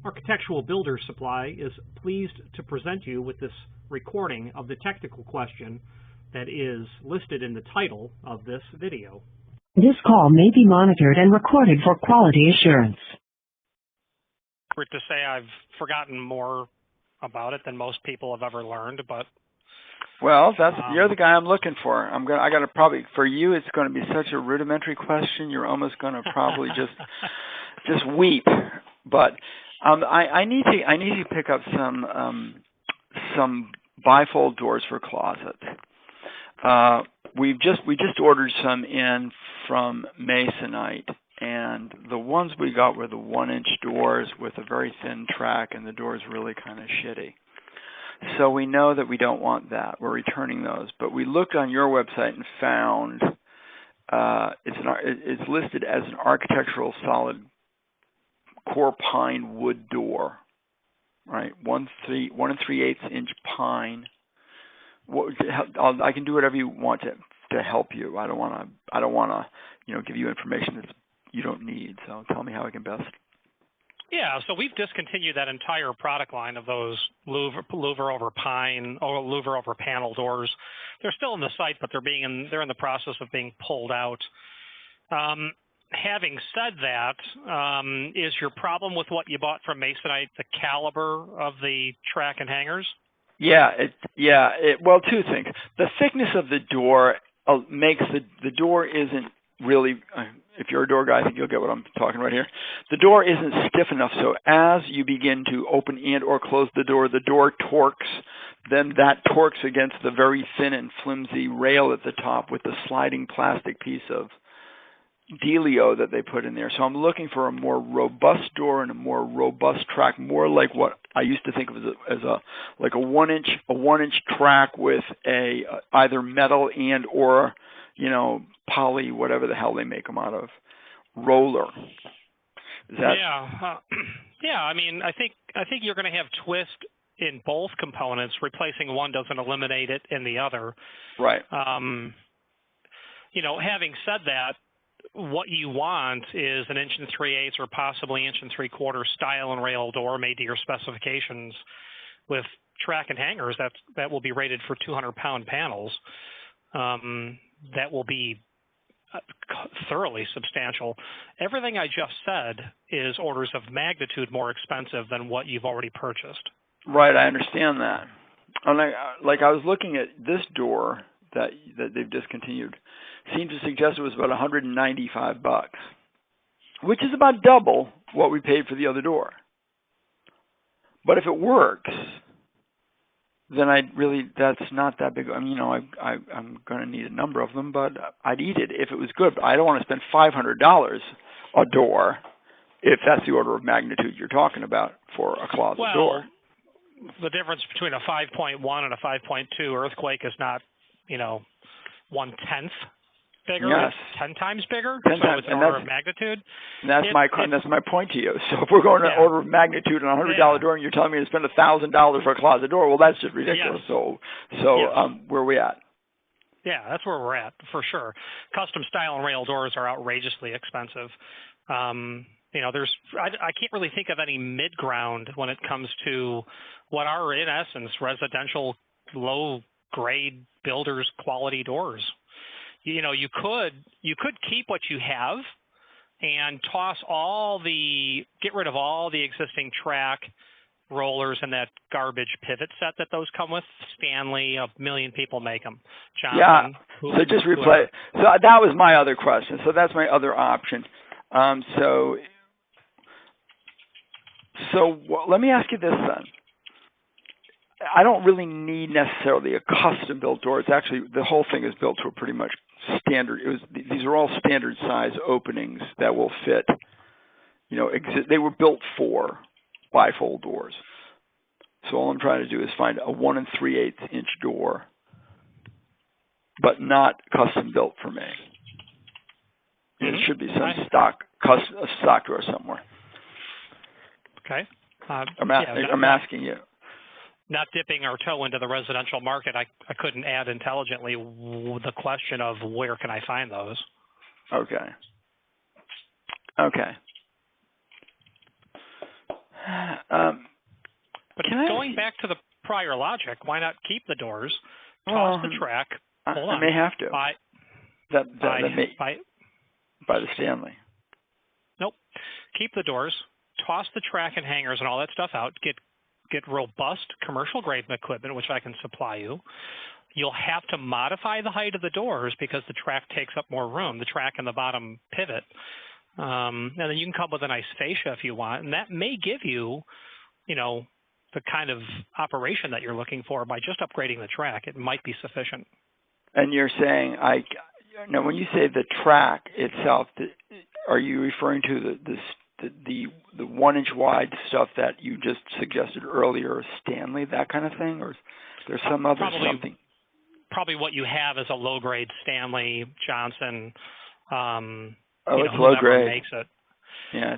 Architectural Builder Supply is pleased to present you with this recording of the technical question that is listed in the title of this video. This call may be monitored and recorded for quality assurance. To say I've forgotten more about it than most people have ever learned, but well, you're the guy I'm looking for. I got to probably, for you, it's going to be such a rudimentary question. You're almost going to probably just weep. But I need to pick up some bifold doors for closet. We just ordered some in from Masonite, and the ones we got were the 1-inch doors with a very thin track, and the door's really kind of shitty. So we know that we don't want that. We're returning those. But we looked on your website and found it's listed as an architectural solid core pine wood door, right? 1 3/8 inch pine. I can do whatever you want to help you. I don't want to give you information that you don't need. So tell me how I can best. yeah, so we've discontinued that entire product line of those louver over pine or louver over panel doors. They're still on the site, but they're in the process of being pulled out. Having said that, is your problem with what you bought from Masonite the caliber of the track and hangers? Well, two things. The thickness of the door makes the door isn't really, if you're a door guy, I think you'll get what I'm talking about here. The door isn't stiff enough, so as you begin to open and or close the door torques. Then that torques against the very thin and flimsy rail at the top with the sliding plastic piece of dealio that they put in there. So I'm looking for a more robust door and a more robust track, more like what I used to think of as a 1-inch track with a either metal and or poly, whatever the hell they make them out of, roller. Is that? Yeah. I mean, I think you're going to have twist in both components. Replacing one doesn't eliminate it in the other. Right. Having said that, what you want is an 1 3/8 or possibly 1 3/4 style and rail door made to your specifications with track and hangers that will be rated for 200-pound panels. That will be thoroughly substantial. Everything I just said is orders of magnitude more expensive than what you've already purchased. Right, I understand that. And I was looking at this door that they've discontinued. Seemed to suggest it was about $195, which is about double what we paid for the other door. But if it works, then that's not that big. I mean, I'm going to need a number of them, but I'd eat it if it was good. But I don't want to spend $500 a door if that's the order of magnitude you're talking about for a closet door. The difference between a 5.1 and a 5.2 earthquake is not, 1/10 bigger. Yes. It's 10 times bigger. 10 so times, it's an order of magnitude. That's my point to you. So if we're going to order of magnitude on a $100 door, and you're telling me to spend $1,000 for a closet door, well, that's just ridiculous. Yes. So where are we at? Yeah, that's where we're at for sure. Custom style and rail doors are outrageously expensive. I can't really think of any mid ground when it comes to what are in essence residential low grade builders quality doors. You could keep what you have and get rid of all the existing track rollers and that garbage pivot set that those come with. Stanley, 1 million people make them. Johnson, so just replace. So that was my other question. So that's my other option. Let me ask you this then. I don't really need necessarily a custom-built door. It's actually, the whole thing is built to a pretty much standard. These are all standard size openings that will fit. They were built for bifold doors. So all I'm trying to do is find a 1 3/8 inch door, but not custom-built for me. Mm-hmm. It should be some stock door somewhere. Okay. I'm asking you. Not dipping our toe into the residential market, I couldn't add intelligently the question of where can I find those. Okay. But going back to the prior logic, why not keep the doors, toss the track, hold on. I may have to. By the Stanley. Nope. Keep the doors, toss the track and hangers and all that stuff out, get robust commercial grade equipment, which I can supply you. You'll have to modify the height of the doors because the track takes up more room, the track and the bottom pivot. And then you can come up with a nice fascia if you want, and that may give you, the kind of operation that you're looking for by just upgrading the track. It might be sufficient. And you're saying, now when you say the track itself, are you referring to the 1 inch wide stuff that you just suggested earlier, Stanley, that kind of thing, or is there some other something? Probably what you have is a low grade Stanley, Johnson. It's low grade. Makes it. Yeah.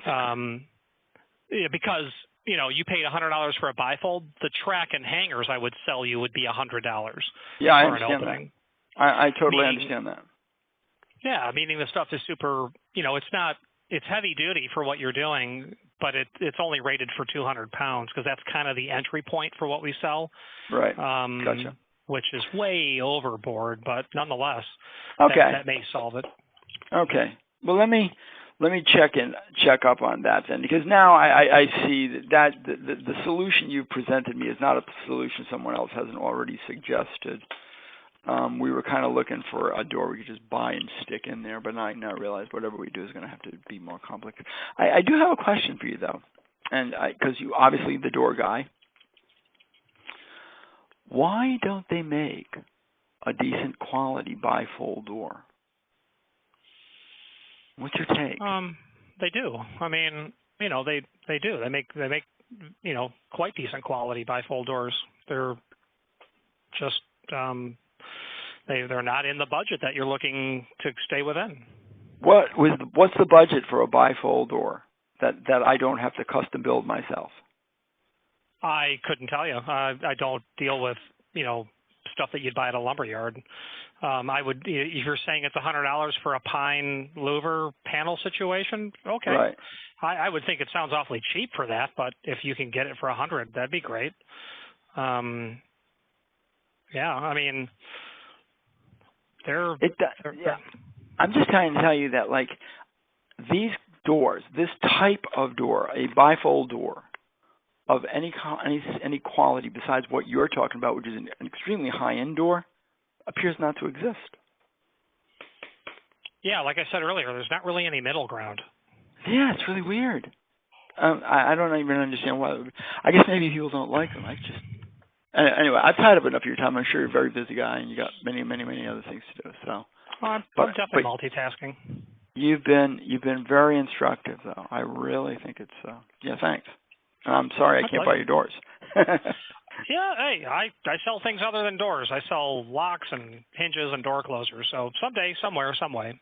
Because you paid $100 for a bifold. The track and hangers I would sell you would be $100. Yeah, I for understand an opening. that. I totally understand that. Yeah, meaning the stuff is super. It's heavy duty for what you're doing, but it's only rated for 200 pounds because that's kind of the entry point for what we sell. Right. Gotcha. Which is way overboard, but nonetheless, that may solve it. Okay. Well, let me check up on that then, because now I see that the solution you presented me is not a solution someone else hasn't already suggested. We were kind of looking for a door we could just buy and stick in there, but I now realize whatever we do is going to have to be more complicated. I do have a question for you, though, and because you obviously the door guy. Why don't they make a decent quality bifold door? What's your take? They do. I mean, they do. They make quite decent quality bifold doors. They're just they're not in the budget that you're looking to stay within. What's the budget for a bifold door that I don't have to custom build myself? I couldn't tell you. I don't deal with stuff that you'd buy at a lumber yard. I would, if you're saying it's $100 for a pine louver panel situation, okay. Right. I would think it sounds awfully cheap for that, but if you can get it for $100, that'd be great. Yeah, I mean, I'm just trying to tell you that, like, these doors, this type of door, a bifold door of any quality besides what you're talking about, which is an extremely high-end door, appears not to exist. Yeah, like I said earlier, there's not really any middle ground. Yeah, it's really weird. I don't even understand why. I guess maybe people don't like them. Anyway, I've tied up enough of your time. I'm sure you're a very busy guy, and you got many, many, many other things to do. So, I'm definitely multitasking. You've been very instructive, though. I really think it's. Yeah, thanks. I'm sorry I can't buy your doors. Yeah, hey, I sell things other than doors. I sell locks and hinges and door closers. So someday, somewhere, some way.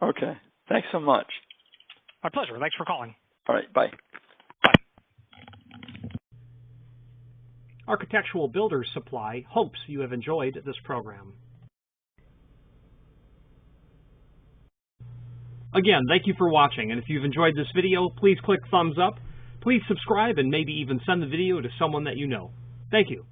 Okay. Thanks so much. My pleasure. Thanks for calling. All right. Bye. Bye. Architectural Builders Supply hopes you have enjoyed this program. Again, thank you for watching, and if you've enjoyed this video, please click thumbs up. Please subscribe and maybe even send the video to someone that you know. Thank you.